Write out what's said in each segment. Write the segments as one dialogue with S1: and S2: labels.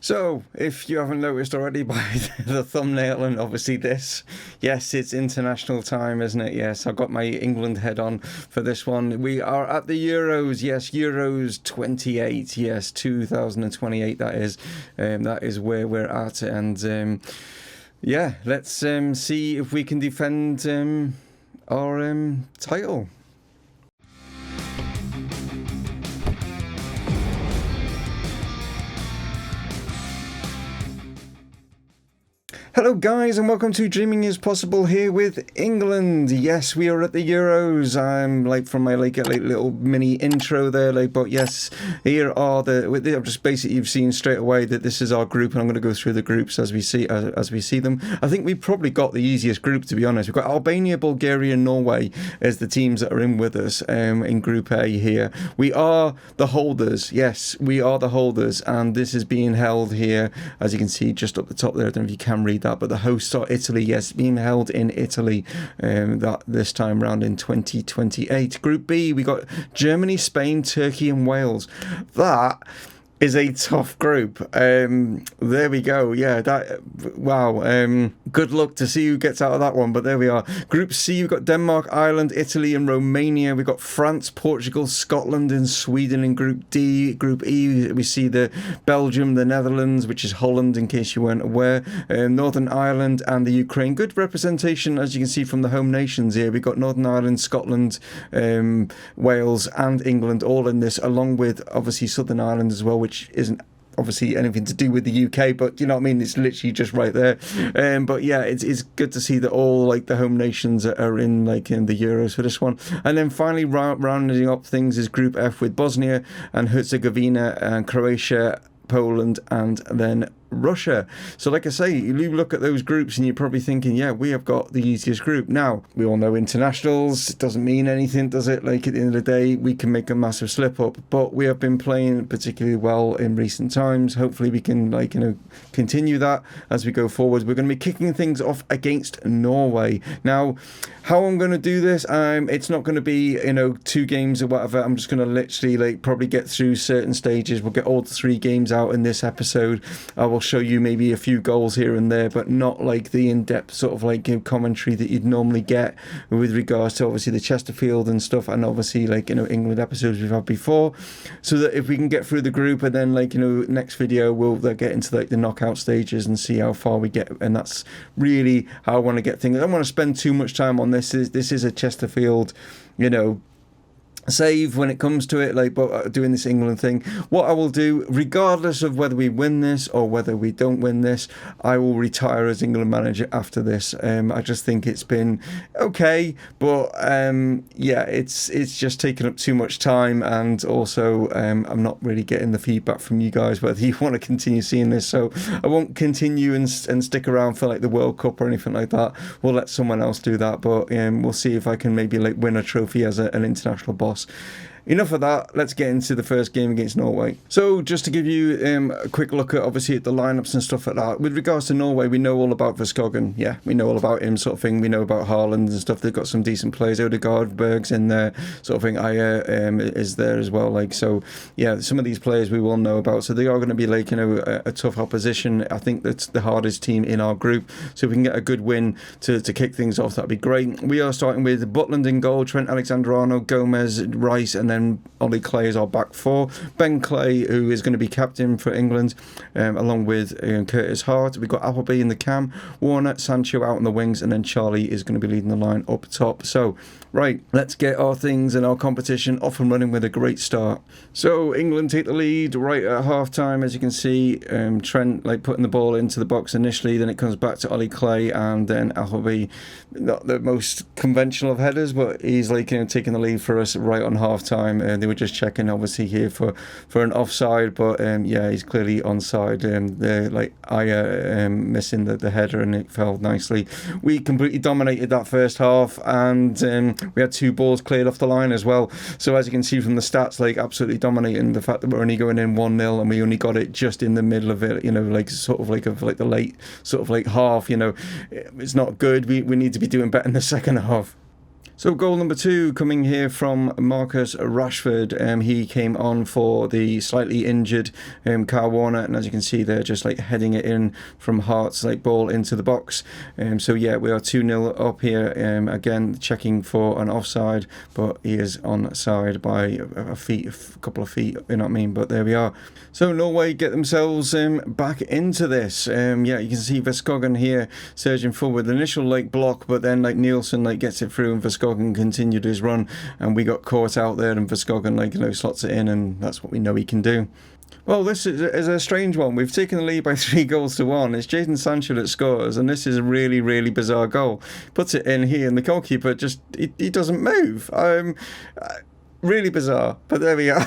S1: So, if you haven't noticed already by the thumbnail and obviously this, yes, it's international time, isn't it? Yes, I've got my England head on for this one. We are at the Euros, yes, Euros 28, yes, 2028, that is. That is where we're at, and yeah, let's see if we can defend our title. Hello guys and welcome to Dreaming is Possible here with England. Yes, we are at the Euros. I'm from my little mini intro there, but yes, here are the just basically you've seen straight away that this is our group, and I'm going to go through the groups as we see them. I think we've probably got the easiest group, to be honest. We've got Albania, Bulgaria, Norway as the teams that are in with us in Group A here. We are the holders. Yes, we are the holders, and this is being held here, as you can see just up the top there. I don't know if you can read that, but the hosts are Italy. Yes, being held in Italy that this time round in 2028. Group B, we got Germany, Spain, Turkey and Wales. That is a tough group. There we go. Yeah, wow. Good luck to see who gets out of that one, but there we are. Group C, we've got Denmark, Ireland, Italy and Romania. We've got France, Portugal, Scotland and Sweden in Group D. Group E, we see the Belgium, the Netherlands, which is Holland in case you weren't aware, Northern Ireland and the Ukraine. Good representation, as you can see, from the home nations here. We've got Northern Ireland, Scotland, Wales and England all in this, along with obviously Southern Ireland as well, which isn't obviously anything to do with the UK, but you know what I mean, it's literally just right there. But yeah, it's good to see that all the home nations are in in the Euros for this one. And then finally rounding up things is Group F with Bosnia and Herzegovina and Croatia, Poland and then Russia. So like I say, you look at those groups and you're probably thinking, yeah, we have got the easiest group. Now, we all know internationals, it doesn't mean anything, does it? At the end of the day, we can make a massive slip up, but we have been playing particularly well in recent times. Hopefully we can continue that as we go forward. We're going to be kicking things off against Norway. Now, how I'm going to do this, it's not going to be 2 games or whatever. I'm just going to literally probably get through certain stages. We'll get all the 3 games out in this episode. I will show you maybe a few goals here and there, but not the in-depth sort of commentary that you'd normally get with regards to obviously the Chesterfield and stuff, and obviously England episodes we've had before, so that if we can get through the group and then next video we'll get into the knockout stages and see how far we get. And that's really how I want to get things. I don't want to spend too much time on this. This is a Chesterfield save when it comes to it, but doing this England thing. What I will do, regardless of whether we win this or whether we don't win this, I will retire as England manager after this. I just think it's been okay, but yeah, it's just taken up too much time, and also I'm not really getting the feedback from you guys whether you want to continue seeing this, so I won't continue and stick around for the World Cup or anything like that. We'll let someone else do that, but we'll see if I can maybe win a trophy as an international boss. Enough of that, let's get into the first game against Norway. So just to give you a quick look at obviously at the lineups and stuff like that. With regards to Norway, we know all about Verskogen. Yeah, we know all about him, sort of thing. We know about Haaland and stuff. They've got some decent players. Odegaard, Berg's in there, sort of thing. Aya is there as well. So yeah, some of these players we will know about. So they are going to be a tough opposition. I think that's the hardest team in our group. So if we can get a good win to kick things off, that'd be great. We are starting with Butland in goal, Trent Alexander-Arnold, Gomez, Rice, and then Ollie Clay is our back 4. Ben Clay, who is going to be captain for England, along with Curtis Hart. We've got Appleby in the cam, Warner, Sancho out on the wings, and then Charlie is going to be leading the line up top. So, right, let's get our things and our competition off and running with a great start. So, England take the lead right at half-time, as you can see. Trent putting the ball into the box initially, then it comes back to Ollie Clay, and then Appleby, not the most conventional of headers, but he's taking the lead for us right on half-time. They were just checking obviously here for an offside, but yeah, he's clearly onside. They're Aya missing the header, and it fell nicely. We completely dominated that first half, and we had 2 balls cleared off the line as well. So as you can see from the stats, absolutely dominating. The fact that we're only going in 1-0 and we only got it just in the middle of it, sort of the late sort of half. It's not good. We need to be doing better in the second half. So goal number 2 coming here from Marcus Rushford. He came on for the slightly injured Carl Warner, and as you can see there, just like heading it in from Hart's like ball into the box. So yeah, we are 2-0 up here. Again, checking for an offside, but he is onside by a couple of feet, you know what I mean? But there we are. So Norway get themselves back into this. Yeah, you can see Verskogen here surging forward. The initial like block, but then like Nielsen like gets it through, and Verskogen continued his run, and we got caught out there, and Verskogen like, you know, slots it in, and that's what we know he can do. Well, this is a strange one. We've taken the lead by 3-1. It's Jadon Sancho that scores, and this is a really, really bizarre goal. Puts it in here, and the goalkeeper just he doesn't move. Really bizarre, but there we are.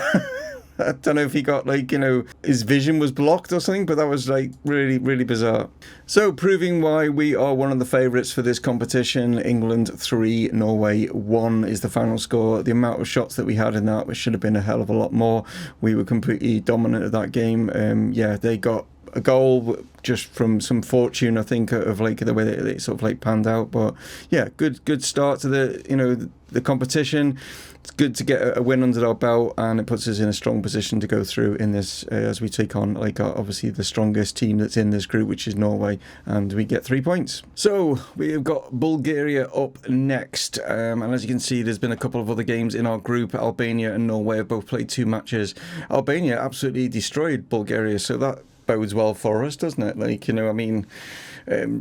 S1: I don't know if he got like, you know, his vision was blocked or something, but that was like really, really bizarre. So proving why we are one of the favourites for this competition. England 3, Norway 1 is the final score. The amount of shots that we had in that should have been a hell of a lot more. We were completely dominant of that game. Yeah, they got a goal just from some fortune, I think, of like the way that it sort of like panned out. But yeah, good start to the, you know, the competition. It's good to get a win under our belt, and it puts us in a strong position to go through in this as we take on like obviously the strongest team that's in this group, which is Norway, and we get 3 points. So we've got Bulgaria up next, and as you can see, there's been a couple of other games in our group. Albania and Norway have both played 2 matches. Albania absolutely destroyed Bulgaria, so that bodes well for us, doesn't it? Like, you know, I mean,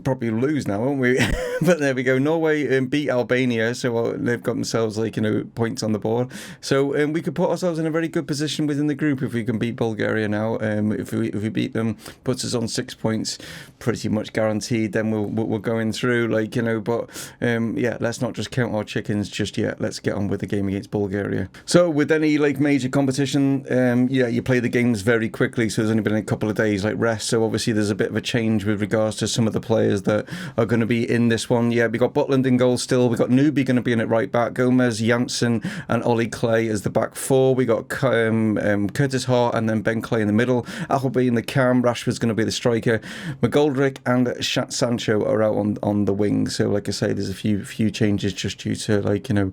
S1: probably lose now, won't we? But there we go. Norway beat Albania, so they've got themselves like, you know, points on the board. So we could put ourselves in a very good position within the group if we can beat Bulgaria now. If we beat them, puts us on 6 points, pretty much guaranteed. Then we're going through, like, you know. But yeah, let's not just count our chickens just yet. Let's get on with the game against Bulgaria. So with any like major competition, yeah, you play the games very quickly. So there's only been a couple of days like rest. So obviously there's a bit of a change with regards to some of the players that are going to be in this one. Yeah, we got Butland in goal still. We got Newby going to be in at right back. Gomez, Janssen, and Ollie Clay as the back 4. We got Curtis Hart and then Ben Clay in the middle. Appleby in the cam. Rashford's going to be the striker. McGoldrick and Sancho are out on the wing. So like I say, there's a few changes just due to like, you know,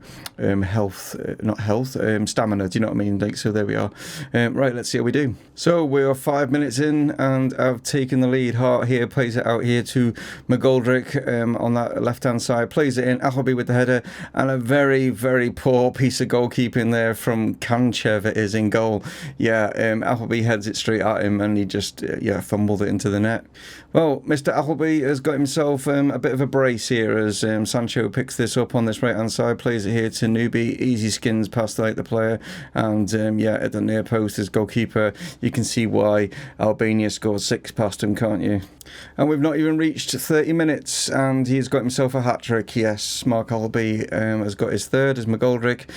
S1: stamina. Do you know what I mean? Like, so there we are. Right, let's see how we do. So we are 5 minutes in, and I've taken the lead. Hart here plays it out here to McGoldrick on that left-hand side, plays it in. Appleby with the header, and a very, very poor piece of goalkeeping there from Kanchev. It is in goal. Yeah, Appleby heads it straight at him, and he just fumbled it into the net. Well, Mr. Appleby has got himself a bit of a brace here as Sancho picks this up on this right-hand side, plays it here to Newby. Easy skins past like the player, and yeah, at the near post is goalkeeper. You can see why Albania scored 6 past him, can't you? And we've not even reached 30 minutes, and he's got himself a hat-trick. Yes, Mark Appleby has got his 3rd as McGoldrick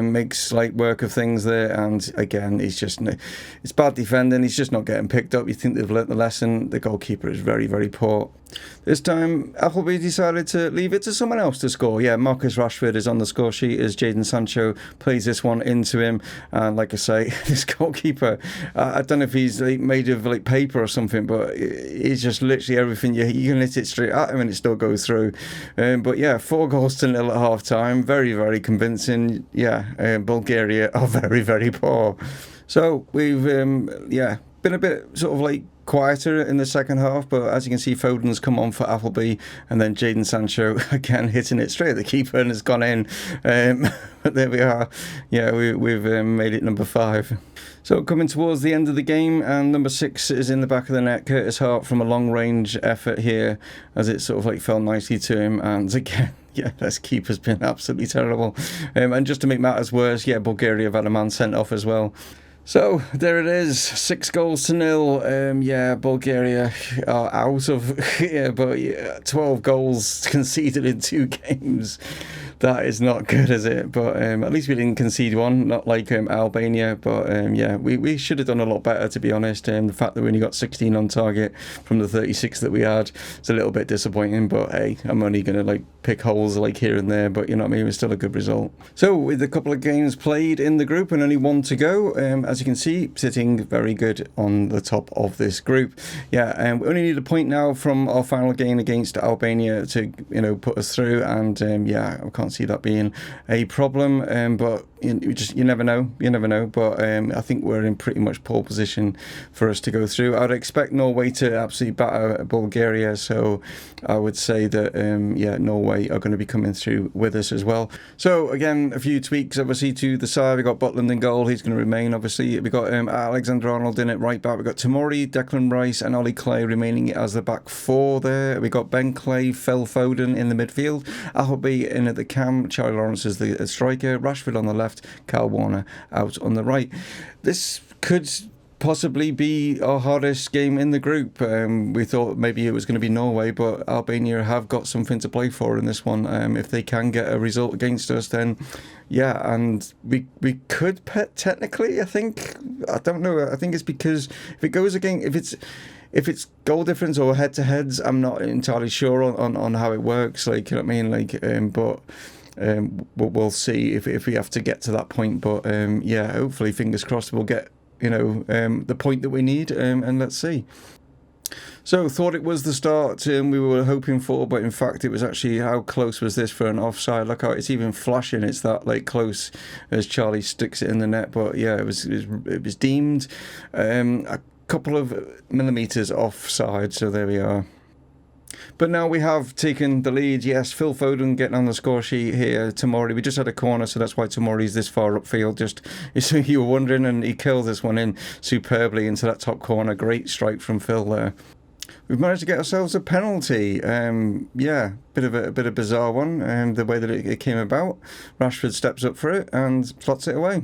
S1: makes light work of things there, and again, it's bad defending. He's just not getting picked up. You think they've learnt the lesson. The goalkeeper is very, very poor. This time, Appleby decided to leave it to someone else to score. Yeah, Marcus Rashford is on the score sheet as Jadon Sancho plays this one into him. And like I say, this goalkeeper, I don't know if he's like made of like paper or something, but he's just literally everything. You can hit it straight at him and it still goes through. But yeah, 4-0 at half time. Very, very convincing. Yeah, Bulgaria are very, very poor. So we've, been a bit sort of like quieter in the second half, but as you can see, Foden's come on for Appleby, and then Jadon Sancho again hitting it straight at the keeper and has gone in. But there we are. Yeah, we've made it number 5. So coming towards the end of the game, and number 6 is in the back of the net. Curtis Hart from a long range effort here, as it sort of like fell nicely to him, and again, yeah, this keeper's been absolutely terrible. And just to make matters worse, yeah, Bulgaria have had a man sent off as well. So there it is, 6-0. Yeah, Bulgaria are out of but 12 goals conceded in 2 games. That is not good, is it? But at least we didn't concede one, not like Albania. But yeah, we should have done a lot better, to be honest. The fact that we only got 16 on target from the 36 that we had is a little bit disappointing. But hey, I'm only going to like pick holes like here and there. But you know what I mean? It's still a good result. So with a couple of games played in the group and only 1 to go, as you can see, sitting very good on the top of this group. Yeah, we only need a point now from our final game against Albania to put us through. And yeah, I can't can't see that being a problem. But you never know. But I think we're in pretty much pole position for us to go through. I'd expect Norway to absolutely batter Bulgaria, so I would say that Norway are going to be coming through with us as well. So again, a few tweaks obviously to the side. We got Butland in goal, he's going to remain obviously. We got Alexander-Arnold in at right back. We got Tomori, Declan Rice and Ollie Clay remaining as the back four there. We got Ben Clay, Phil Foden in the midfield, Appleby in at the cam, Charlie Lawrence is the striker, Rushford on the left, Kyle Warner out on the right. This could possibly be our hardest game in the group. We thought maybe it was going to be Norway, but Albania have got something to play for in this one. If they can get a result against us, then yeah, and we could technically, I think. I don't know. I think it's because if it goes against, if it's goal difference or head to heads, I'm not entirely sure on how it works. Like, you know what I mean? Like, but. We'll see if we have to get to that point. But yeah, hopefully, fingers crossed, we'll get the point that we need, and let's see. So thought it was the start we were hoping for, but in fact it was actually, how close was this for an offside? Look how it's even flashing, it's that like close as Charlie sticks it in the net. But yeah, it was deemed a couple of millimetres offside, so there we are. But now we have taken the lead. Yes, Phil Foden getting on the score sheet here. Tomori, we just had a corner, so that's why Tomori's this far upfield. Just so you were wondering, and he killed this one in superbly into that top corner. Great strike from Phil there. We've managed to get ourselves a penalty. Yeah, bit of a bizarre one, the way that it came about. Rashford steps up for it and slots it away.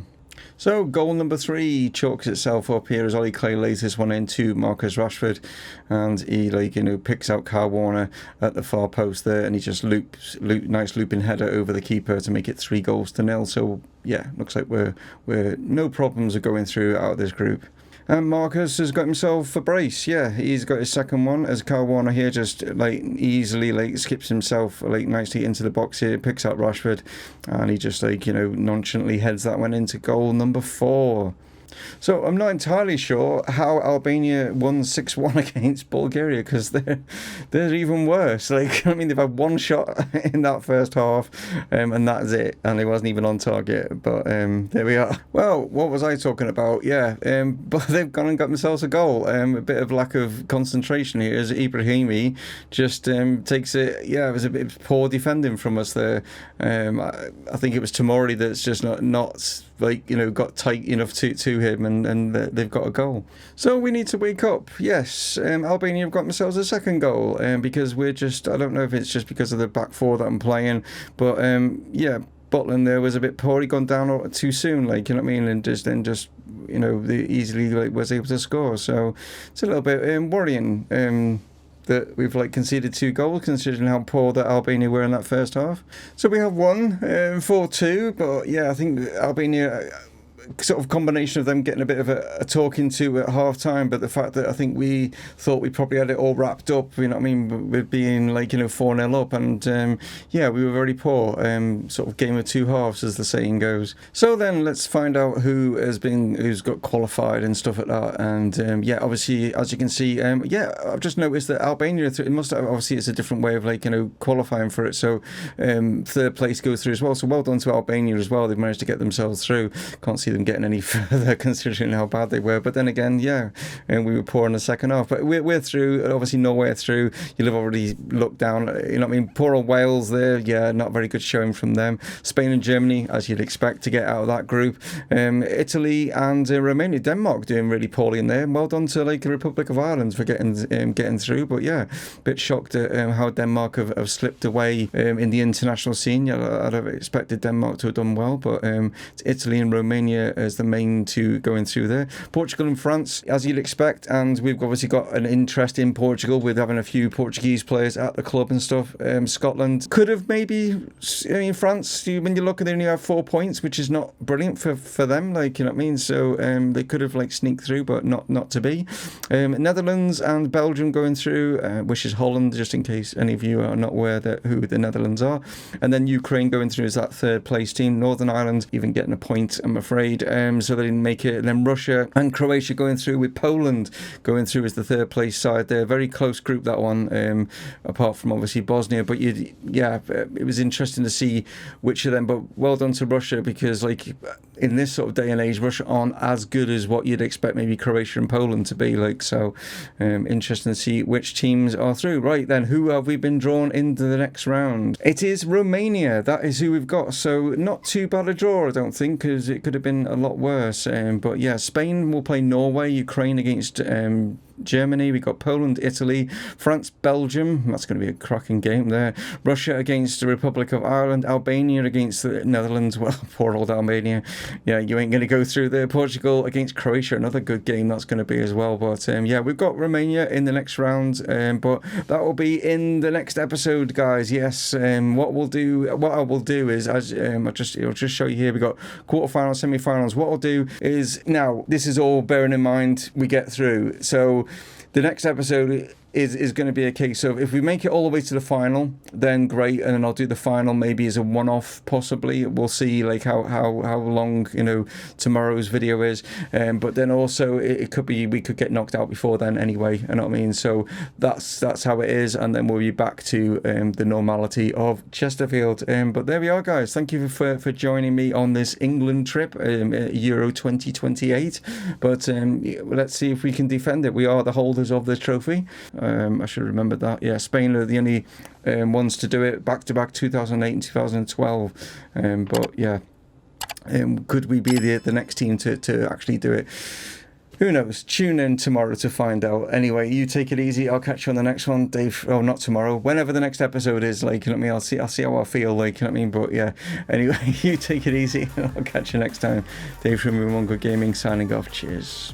S1: So goal number 3 chalks itself up here as Ollie Clay lays this one into Marcus Rashford, and he picks out Kyle Warner at the far post there, and he just nice looping header over the keeper to make it 3-0. So yeah, looks like we're no problems of going through out of this group. And Marcus has got himself a brace. Yeah, he's got his second one as Kyle Warner here just easily skips himself nicely into the box here, picks out Rashford, and he just nonchalantly heads that one into goal number 4. So I'm not entirely sure how Albania won 6-1 against Bulgaria, because they're even worse. Like, I mean, they've had one shot in that first half, and that's it, and it wasn't even on target. But there we are. Well, what was I talking about? Yeah, but they've gone and got themselves a goal. A bit of lack of concentration here as Ibrahimi just takes it. Yeah, it was a bit of poor defending from us there. I think it was Tomori that's just not got tight enough to him, and they've got a goal. So we need to wake up. Yes, Albania have got themselves a second goal, because we're just, I don't know if it's just because of the back four that I'm playing, but yeah, Butland there was a bit poor. He gone down too soon, you know what I mean, and they easily was able to score. So it's a little bit worrying. That we've conceded 2 goals, considering how poor that Albania were in that first half. So we have won 4-2, but yeah, I think Albania, sort of combination of them getting a bit of a talking to at half time, but the fact that I think we thought we probably had it all wrapped up, you know what I mean, with being 4-0 up, and yeah, we were very poor, sort of game of 2 halves as the saying goes. So then let's find out who's got qualified and stuff like that. And yeah, obviously, as you can see, yeah, I've just noticed that Albania, it must have, obviously it's a different way of qualifying for it, so third place goes through as well, so well done to Albania as well. They've managed to get themselves through. Can't see them getting any further considering how bad they were, but then again, yeah, and we were poor in the second half, but we're through. Obviously Norway are through. You'll have already looked down, you know what I mean. Poor old Wales there, yeah, not very good showing from them. Spain and Germany, as you'd expect to get out of that group. Italy and Romania, Denmark doing really poorly in there. Well done to the Republic of Ireland for getting through, but yeah, a bit shocked at how Denmark have slipped away in the international scene. I'd have expected Denmark to have done well, but it's Italy and Romania as the main 2 going through there. Portugal and France, as you'd expect, and we've obviously got an interest in Portugal with having a few Portuguese players at the club and stuff. Scotland could have maybe, France, when you look at it, they only have 4 points, which is not brilliant for them, you know what I mean, so they could have sneaked through, but not to be. Netherlands and Belgium going through, which is Holland, just in case any of you are not aware who the Netherlands are, and then Ukraine going through as that third place team. Northern Ireland even getting a point, I'm afraid. played, so they didn't make it. And then Russia and Croatia going through, with Poland going through as the third place side there. Very close group, that one, apart from obviously Bosnia. But it was interesting to see which of them. But well done to Russia, because like in this sort of day and age, Russia aren't as good as what you'd expect maybe Croatia and Poland to be like. So interesting to see which teams are through. Right then, who have we been drawn into the next round? It is Romania. That is who we've got. So not too bad a draw, I don't think, because it could have been a lot worse. But yeah, Spain will play Norway, Ukraine against Germany. We got Poland, Italy, France, Belgium. That's going to be a cracking game there. Russia against the Republic of Ireland, Albania against the Netherlands. Well, poor old Albania. Yeah, you ain't going to go through there. Portugal against Croatia. Another good game that's going to be as well. But yeah, we've got Romania in the next round. But that will be in the next episode, guys. Yes. What I will do is, as I'll just show you here. We got quarterfinals, semi-finals. What I'll do is, now this is all bearing in mind we get through. So the next episode is going to be a case of, if we make it all the way to the final, then great, and then I'll do the final maybe as a one-off, possibly. We'll see like how long tomorrow's video is, but then also it could be we could get knocked out before then anyway, you know what I mean? So that's how it is, and then we'll be back to the normality of Chesterfield. But there we are, guys. Thank you for joining me on this England trip, Euro 2028. But let's see if we can defend it. We are the holders of the trophy. I should remember that. Yeah, Spain are the only ones to do it back-to-back, 2008 and 2012. But yeah, could we be the next team to actually do it? Who knows? Tune in tomorrow to find out. Anyway, you take it easy. I'll catch you on the next one, Dave. Oh, not tomorrow. Whenever the next episode is, like, you know what I mean? I'll see how I feel, like, you know what I mean? But yeah, anyway, you take it easy. I'll catch you next time. Dave from Mumongu Gaming signing off. Cheers.